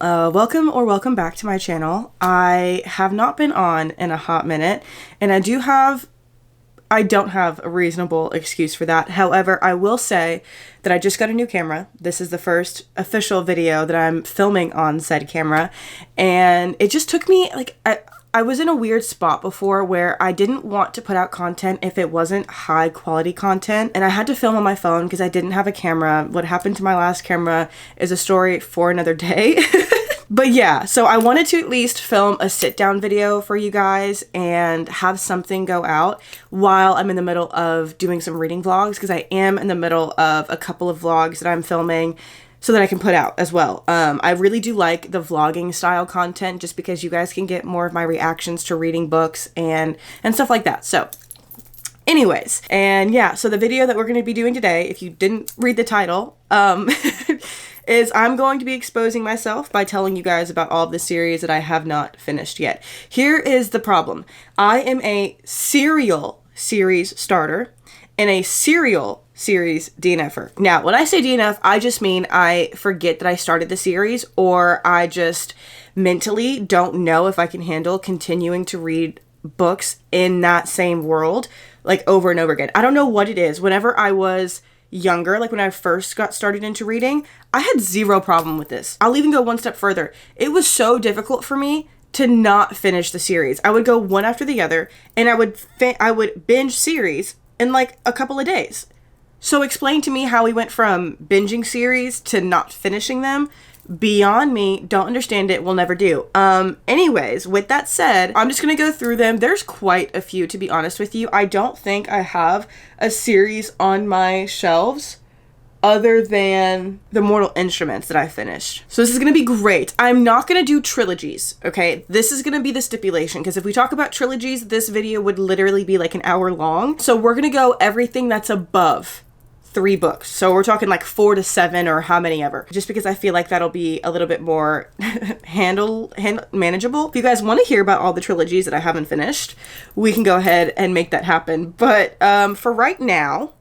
Welcome back to my channel. I have not been on in a hot minute, and I don't have a reasonable excuse for that. However, I will say that I just got a new camera. This is the first official video that I'm filming on said camera, and it just took me, I was in a weird spot before where I didn't want to put out content if it wasn't high quality content, and I had to film on my phone because I didn't have a camera. What happened to my last camera is a story for another day. But yeah, so I wanted to at least film a sit down video for you guys and have something go out while I'm in the middle of doing some reading vlogs, because I am in the middle of a couple of vlogs that I'm filming so that I can put out as well. I really do like the vlogging style content just because you guys can get more of my reactions to reading books and stuff like that. So anyways, and yeah, so the video that we're going to be doing today, if you didn't read the title, is I'm going to be exposing myself by telling you guys about all of the series that I have not finished yet. Here is the problem. I am a serial series starter and a serial series DNFer. Now, when I say DNF, I just mean I forget that I started the series, or I just mentally don't know if I can handle continuing to read books in that same world, like over and over again. I don't know what it is. Whenever I was younger, like when I first got started into reading, I had zero problem with this. I'll even go one step further. It was so difficult for me to not finish the series. I would go one after the other, and I would binge series in like a couple of days. So explain to me how we went from binging series to not finishing them. Beyond me, don't understand it, will never do. Anyways, with that said, I'm just gonna go through them. There's quite a few, to be honest with you. I don't think I have a series on my shelves other than the Mortal Instruments that I finished. So this is gonna be great. I'm not gonna do trilogies, okay? This is gonna be the stipulation, because if we talk about trilogies, this video would literally be like an hour long. So we're gonna go everything that's above 3 books. So we're talking like 4 to 7 or how many ever, just because I feel like that'll be a little bit more manageable. If you guys want to hear about all the trilogies that I haven't finished, we can go ahead and make that happen. But for right now,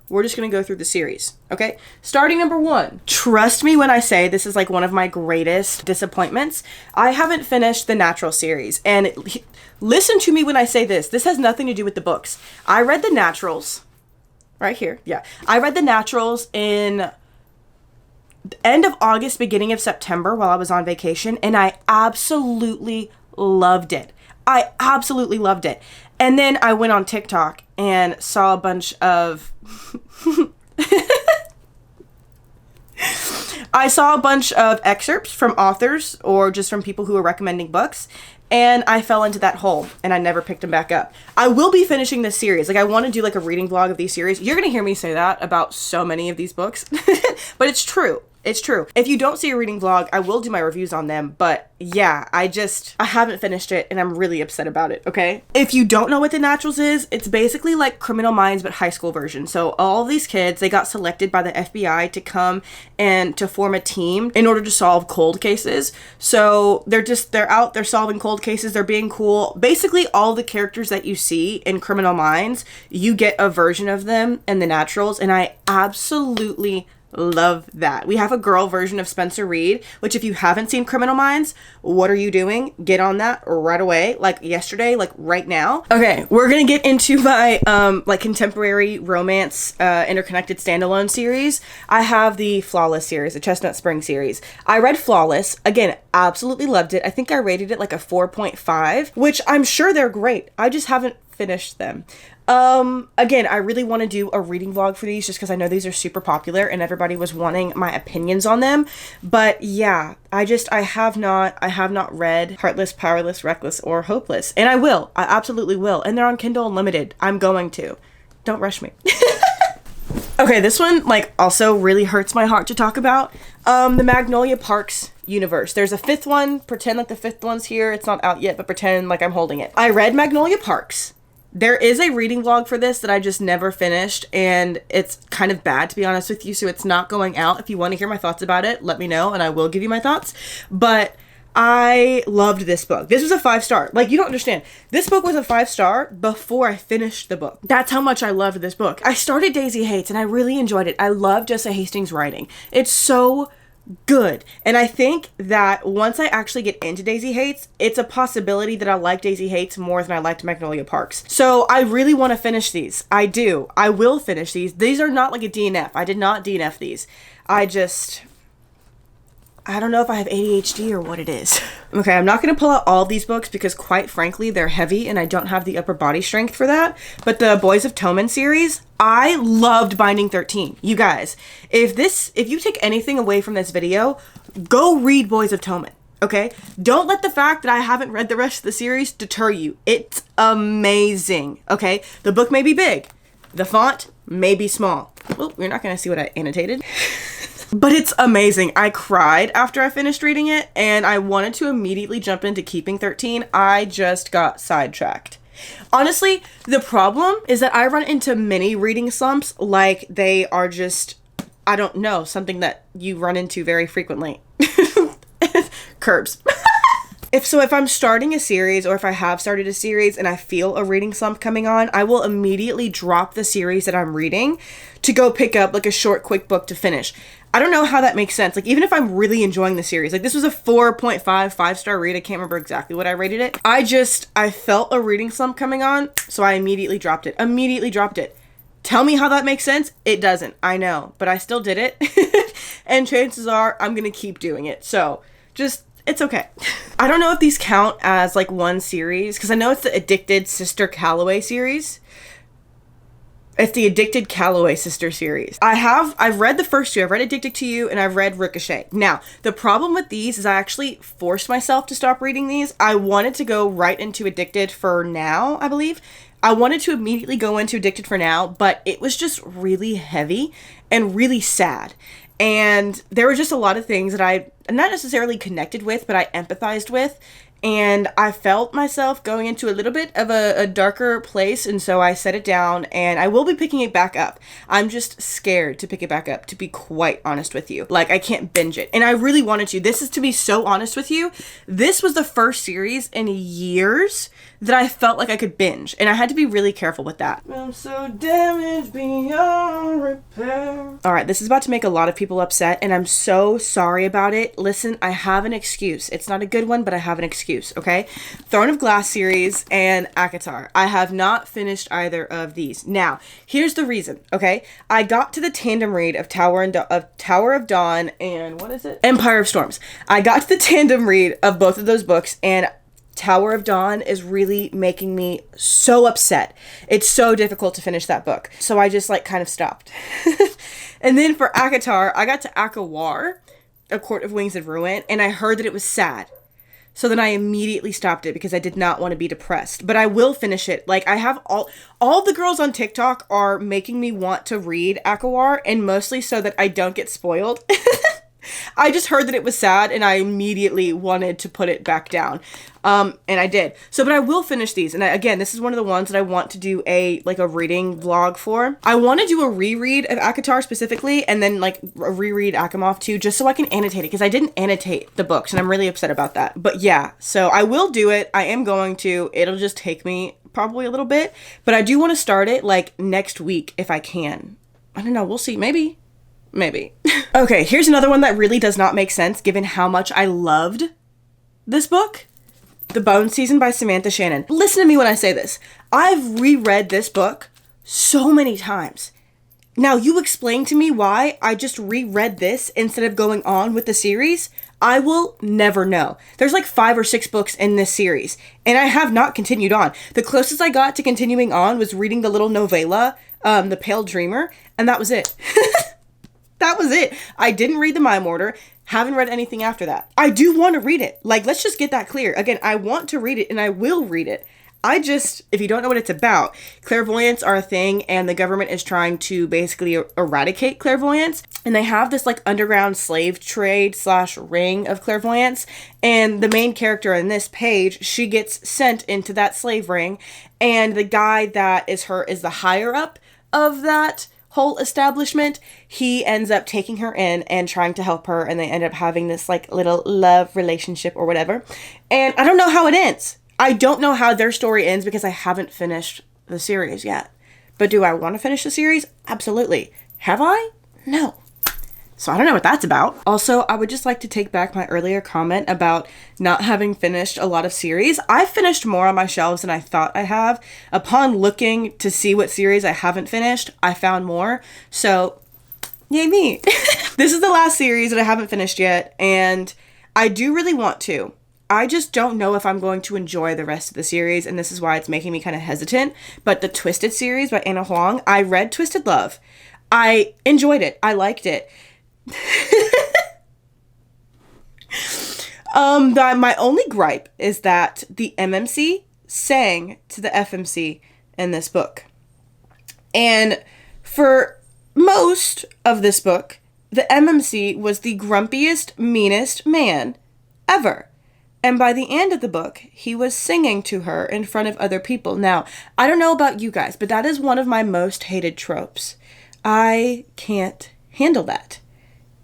we're just going to go through the series. Okay. Starting number 1. Trust me when I say this is like one of my greatest disappointments. I haven't finished the Natural series, and listen to me when I say this. This has nothing to do with the books. I read the Naturals right here. Yeah. I read the Naturals in the end of August, beginning of September while I was on vacation, and I absolutely loved it. I absolutely loved it. And then I went on TikTok and saw a bunch of I saw a bunch of excerpts from authors or just from people who were recommending books, and I fell into that hole and I never picked them back up. I will be finishing this series. Like, I want to do like a reading vlog of these series. You're going to hear me say that about so many of these books, but it's true. It's true. If you don't see a reading vlog, I will do my reviews on them. But yeah, I haven't finished it and I'm really upset about it, okay? If you don't know what the Naturals is, it's basically like Criminal Minds, but high school version. So all of these kids, they got selected by the FBI to come and to form a team in order to solve cold cases. So they're out, they're solving cold cases, they're being cool. Basically all the characters that you see in Criminal Minds, you get a version of them in the Naturals, and I absolutely love that. We have a girl version of Spencer Reed, which if you haven't seen Criminal Minds, what are you doing? Get on that right away, like yesterday, like right now. Okay, we're gonna get into my like contemporary romance interconnected standalone series. I have the Flawless series, the Chestnut Spring series. I read Flawless, again, absolutely loved it. I think I rated it like a 4.5, which I'm sure they're great. I just haven't finished them. Again, I really want to do a reading vlog for these just because I know these are super popular and everybody was wanting my opinions on them. But yeah, I have not read Heartless, Powerless, Reckless, or Hopeless. And I will. I absolutely will. And they're on Kindle Unlimited. I'm going to. Don't rush me. Okay, this one, like, also really hurts my heart to talk about. The Magnolia Parks universe. There's a 5th one. Pretend like the 5th one's here. It's not out yet, but pretend like I'm holding it. I read Magnolia Parks. There is a reading vlog for this that I just never finished, and it's kind of bad, to be honest with you, so it's not going out. If you want to hear my thoughts about it, let me know, and I will give you my thoughts. But I loved this book. This was a 5-star. Like, you don't understand. This book was a 5-star before I finished the book. That's how much I loved this book. I started Daisy Hates, and I really enjoyed it. I love Jessa Hastings' writing. It's so good. And I think that once I actually get into Daisy Hates, it's a possibility that I'll like Daisy Hates more than I liked Magnolia Parks. So I really want to finish these. I do. I will finish these. These are not like a DNF. I did not DNF these. I don't know if I have ADHD or what it is. Okay, I'm not going to pull out all of these books because quite frankly, they're heavy and I don't have the upper body strength for that. But the Boys of Toen series, I loved Binding 13. You guys, if you take anything away from this video, go read Boys of Toen, okay? Don't let the fact that I haven't read the rest of the series deter you. It's amazing, okay? The book may be big. The font may be small. Oh, you're not going to see what I annotated. But it's amazing. I cried after I finished reading it, and I wanted to immediately jump into Keeping 13. I just got sidetracked. Honestly, the problem is that I run into many reading slumps like they are just, I don't know, something that you run into very frequently. Curbs. If I'm starting a series or if I have started a series and I feel a reading slump coming on, I will immediately drop the series that I'm reading to go pick up like a short, quick book to finish. I don't know how that makes sense. Like, even if I'm really enjoying the series, like this was a 4.5 5-star read. I can't remember exactly what I rated it. I felt a reading slump coming on, so I immediately dropped it. Tell me how that makes sense. It doesn't. I know, but I still did it. And chances are I'm going to keep doing it. So just, it's okay. I don't know if these count as like one series because I know it's the Addicted Sister Calloway series. It's the Addicted Calloway Sister series. I've read the first two. I've read Addicted to You and I've read Ricochet. Now, the problem with these is I actually forced myself to stop reading these. I wanted to go right into Addicted for Now, I believe. I wanted to immediately go into Addicted for Now, but it was just really heavy and really sad. And there were just a lot of things that I not necessarily connected with, but I empathized with. And I felt myself going into a little bit of a darker place. And so I set it down and I will be picking it back up. I'm just scared to pick it back up, to be quite honest with you. Like, I can't binge it. And I really wanted to. This is, to be so honest with you, this was the first series in years that I felt like I could binge. And I had to be really careful with that. I'm so damaged beyond repair. All right, this is about to make a lot of people upset. And I'm so sorry about it. Listen, I have an excuse. It's not a good one, but I have an excuse, okay? Throne of Glass series and ACOTAR. I have not finished either of these. Now, here's the reason, okay? I got to the tandem read of Tower of Dawn and what is it? Empire of Storms. I got to the tandem read of both of those books and Tower of Dawn is really making me so upset. It's so difficult to finish that book. So I just like kind of stopped. And then for ACOTAR, I got to ACOWAR, A Court of Wings and Ruin, and I heard that it was sad. So then I immediately stopped it because I did not want to be depressed. But I will finish it. Like, I have all the girls on TikTok are making me want to read ACOWAR, and mostly so that I don't get spoiled. I just heard that it was sad and I immediately wanted to put it back down. And I did. So, but I will finish these. And again, this is one of the ones that I want to do a reading vlog for. I want to do a reread of ACOTAR specifically and then like a reread Akamov too, just so I can annotate it because I didn't annotate the books and I'm really upset about that. But yeah, so I will do it. I am going to. It'll just take me probably a little bit, but I do want to start it like next week if I can. I don't know. We'll see. Maybe. Okay, here's another one that really does not make sense given how much I loved this book. The Bone Season by Samantha Shannon. Listen to me when I say this. I've reread this book so many times. Now, you explain to me why I just reread this instead of going on with the series. I will never know. There's like 5 or 6 books in this series, and I have not continued on. The closest I got to continuing on was reading the little novella, The Pale Dreamer, and that was it. That was it. I didn't read the Mime Order. Haven't read anything after that. I do want to read it. Like, let's just get that clear. Again, I want to read it and I will read it. If you don't know what it's about, clairvoyants are a thing and the government is trying to basically eradicate clairvoyance. And they have this like underground slave trade / ring of clairvoyants. And the main character in this page, she gets sent into that slave ring. And the guy that is the higher up of that whole establishment, he ends up taking her in and trying to help her, and they end up having this like little love relationship or whatever. And I don't know how it ends. I don't know how their story ends because I haven't finished the series yet. But do I want to finish the series? Absolutely. Have I? No. So I don't know what that's about. Also, I would just like to take back my earlier comment about not having finished a lot of series. I finished more on my shelves than I thought I have. Upon looking to see what series I haven't finished, I found more. So, yay me. This is the last series that I haven't finished yet, and I do really want to. I just don't know if I'm going to enjoy the rest of the series, and this is why it's making me kind of hesitant. But the Twisted series by Anna Huang, I read Twisted Love. I enjoyed it. I liked it. My only gripe is that the MMC sang to the FMC in this book. And for most of this book, the MMC was the grumpiest, meanest man ever. And by the end of the book, he was singing to her in front of other people. Now, I don't know about you guys, but that is one of my most hated tropes. I can't handle that.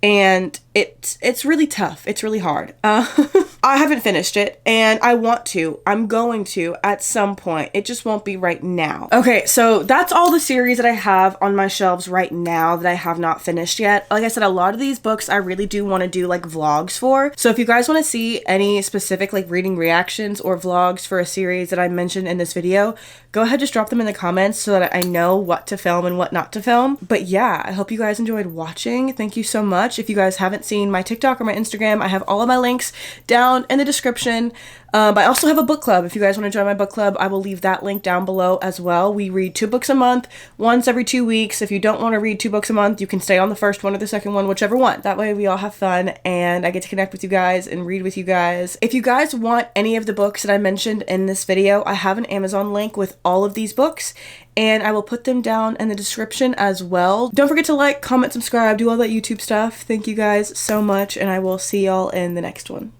And it's really tough. It's really hard. I haven't finished it, and I want to. I'm going to at some point. It just won't be right now. Okay, so that's all the series that I have on my shelves right now that I have not finished yet. Like I said, a lot of these books I really do want to do like vlogs for. So if you guys want to see any specific like reading reactions or vlogs for a series that I mentioned in this video, go ahead, just drop them in the comments so that I know what to film and what not to film. But yeah, I hope you guys enjoyed watching. Thank you so much. If you guys haven't seen my TikTok or my Instagram, I have all of my links down in the description. I also have a book club. If you guys want to join my book club, I will leave that link down below as well. We read 2 books a month, once every 2 weeks. If you don't want to read 2 books a month, you can stay on the first one or the second one, whichever one. That way we all have fun and I get to connect with you guys and read with you guys. If you guys want any of the books that I mentioned in this video, I have an Amazon link with all of these books, and I will put them down in the description as well. Don't forget to like, comment, subscribe, do all that YouTube stuff. Thank you guys so much, and I will see y'all in the next one.